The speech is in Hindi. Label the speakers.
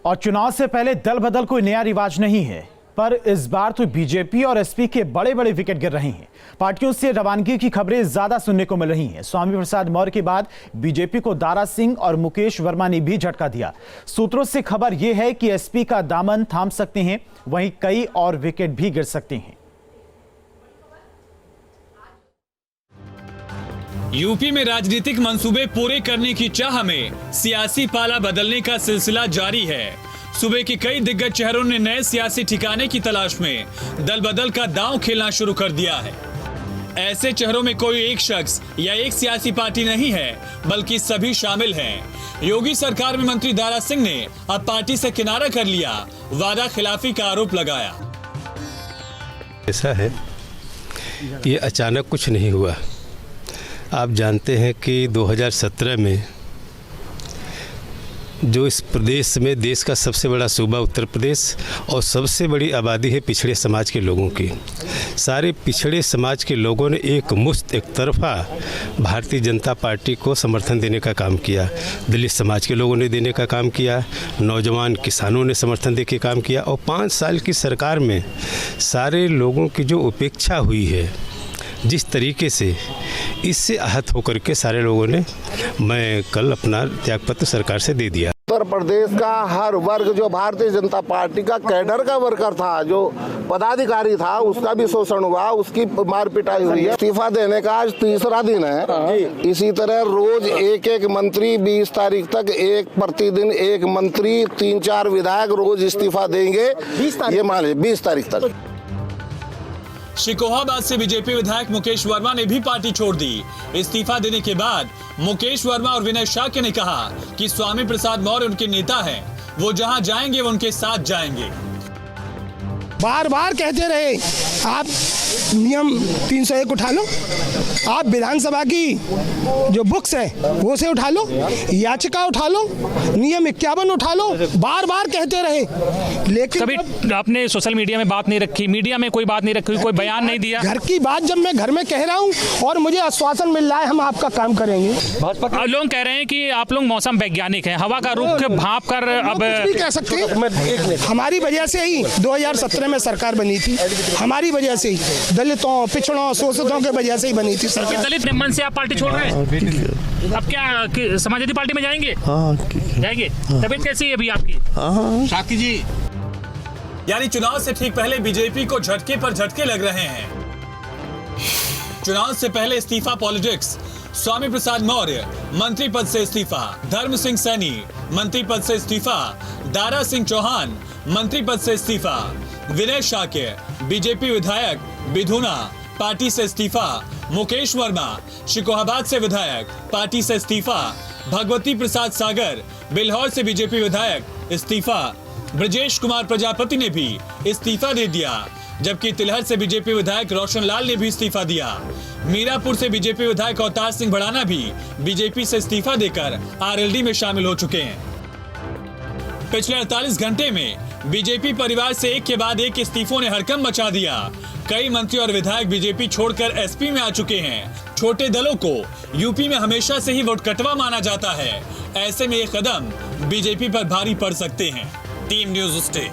Speaker 1: और चुनाव से पहले दल बदल कोई नया रिवाज नहीं है, पर इस बार तो बीजेपी और एसपी के बड़े बड़े विकेट गिर रहे हैं। पार्टियों से रवानगी की खबरें ज्यादा सुनने को मिल रही हैं। स्वामी प्रसाद मौर्य के बाद बीजेपी को दारा सिंह और मुकेश वर्मा ने भी झटका दिया। सूत्रों से खबर यह है कि एसपी का दामन थाम सकते हैं, वहीं कई और विकेट भी गिर सकते हैं।
Speaker 2: यूपी में राजनीतिक मंसूबे पूरे करने की चाह में सियासी पाला बदलने का सिलसिला जारी है। सूबे के कई दिग्गज चेहरों ने नए सियासी ठिकाने की तलाश में दल बदल का दांव खेलना शुरू कर दिया है। ऐसे चेहरों में कोई एक शख्स या एक सियासी पार्टी नहीं है, बल्कि सभी शामिल हैं। योगी सरकार में मंत्री दारा सिंह ने अब पार्टी से किनारा कर लिया, वादा खिलाफी का आरोप लगाया।
Speaker 3: ऐसा है, ये अचानक कुछ नहीं हुआ। आप जानते हैं कि 2017 में जो इस प्रदेश में देश का सबसे बड़ा सूबा उत्तर प्रदेश और सबसे बड़ी आबादी है पिछड़े समाज के लोगों की, सारे पिछड़े समाज के लोगों ने एक मुश्त एक तरफा भारतीय जनता पार्टी को समर्थन देने का काम किया। दलित समाज के लोगों ने देने का काम किया, नौजवान किसानों ने समर्थन दे के काम किया, और 5 साल की सरकार में सारे लोगों की जो उपेक्षा हुई है जिस तरीके से, इससे आहत होकर के सारे लोगों ने, मैं कल अपना त्यागपत्र सरकार से दे दिया।
Speaker 4: उत्तर प्रदेश का हर वर्ग जो भारतीय जनता पार्टी का कैडर का वर्कर था, जो पदाधिकारी था, उसका भी शोषण हुआ, उसकी मार पिटाई हुई है। इस्तीफा देने का आज 3रा दिन है। इसी तरह रोज एक एक मंत्री 20 तारीख तक प्रतिदिन एक मंत्री 3-4 विधायक रोज इस्तीफा देंगे। ये मान लीजिए 20 तारीख तक।
Speaker 2: शिकोहाबाद से बीजेपी विधायक मुकेश वर्मा ने भी पार्टी छोड़ दी। इस्तीफा देने के बाद मुकेश वर्मा और विनय शाक्य ने कहा कि स्वामी प्रसाद मौर्य उनके नेता हैं, वो जहां जाएंगे वो उनके साथ जाएंगे।
Speaker 5: बार बार कहते रहे आप नियम 301 उठा लो, आप विधानसभा की जो बुक्स है वो से उठा लो, याचिका उठा लो, नियम 51 उठा लो, बार बार कहते रहे। लेकिन
Speaker 6: कभी आपने सोशल मीडिया में बात नहीं रखी, मीडिया में कोई बात नहीं रखी, कोई बयान नहीं दिया।
Speaker 5: घर की बात जब मैं घर में कह रहा हूँ और मुझे आश्वासन मिल रहा है हम आपका काम करेंगे।
Speaker 6: लोग कह रहे हैं कि आप लोग मौसम वैज्ञानिक हैं, हवा का रुख भांप कर अब
Speaker 5: कुछ भी कह सकते हैं। हमारी वजह से ही 2017 में सरकार बनी थी, हमारी वजह से ही, दलितों, पिछड़ों, शोषितों के वजह से ही बनी थी सरकार।
Speaker 6: दलित निम्न से आप पार्टी छोड़ रहे हैं, अब क्या समाजवादी पार्टी में जाएंगे? जाएंगे। तबीयत कैसी है अभी आपकी?
Speaker 2: शाक्य जी, यानी चुनाव से ठीक पहले बीजेपी को झटके पर झटके लग रहे हैं। चुनाव से पहले इस्तीफा पॉलिटिक्स। स्वामी प्रसाद मौर्य मंत्री पद से इस्तीफा, धर्म सिंह सैनी मंत्री पद से इस्तीफा, दारा सिंह चौहान मंत्री पद से इस्तीफा, विनय शाक्य बीजेपी विधायक बिधुना पार्टी से इस्तीफा, मुकेश वर्मा शिकोहाबाद से विधायक पार्टी से इस्तीफा, भगवती प्रसाद सागर बिल्हौर से बीजेपी विधायक इस्तीफा, ब्रजेश कुमार प्रजापति ने भी इस्तीफा दे दिया, जबकि तिलहर से बीजेपी विधायक रोशन लाल ने भी इस्तीफा दिया। मीरापुर से बीजेपी विधायक अवतार सिंह भड़ाना भी बीजेपी से इस्तीफा देकर आरएलडी में शामिल हो चुके हैं। पिछले 48 घंटे में बीजेपी परिवार से एक के बाद एक इस्तीफों ने हड़कंप मचा दिया। कई मंत्री और विधायक बीजेपी छोड़कर एसपी में आ चुके हैं। छोटे दलों को यूपी में हमेशा से ही वोट कटवा माना जाता है, ऐसे में ये कदम बीजेपी पर भारी पड़ सकते हैं। Team news stay.